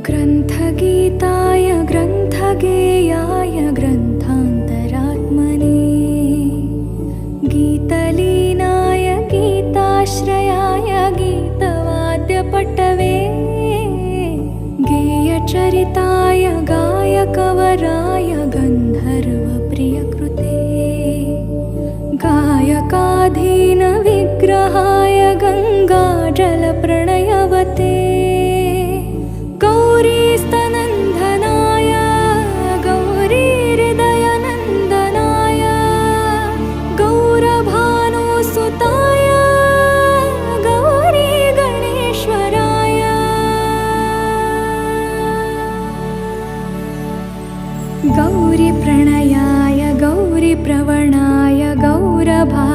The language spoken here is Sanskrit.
ग्रन्थगीताय ग्रन्थगेयाय ग्रन्थान्तरात्मने गीतलीनाय गीताश्रयाय गीतवाद्यपटवे गेयचरिताय गायकवराय गन्धर्वप्रियकृते गायकाधीनविग्रहाय गङ्गाजलप्रणयवते गौरीस्तनन्दनाय गौरीहृदयनन्दनाय गौरभानुसुताय गौरीगणेश्वराय गौरीप्रणयाय गौरीप्रवणाय गौरभा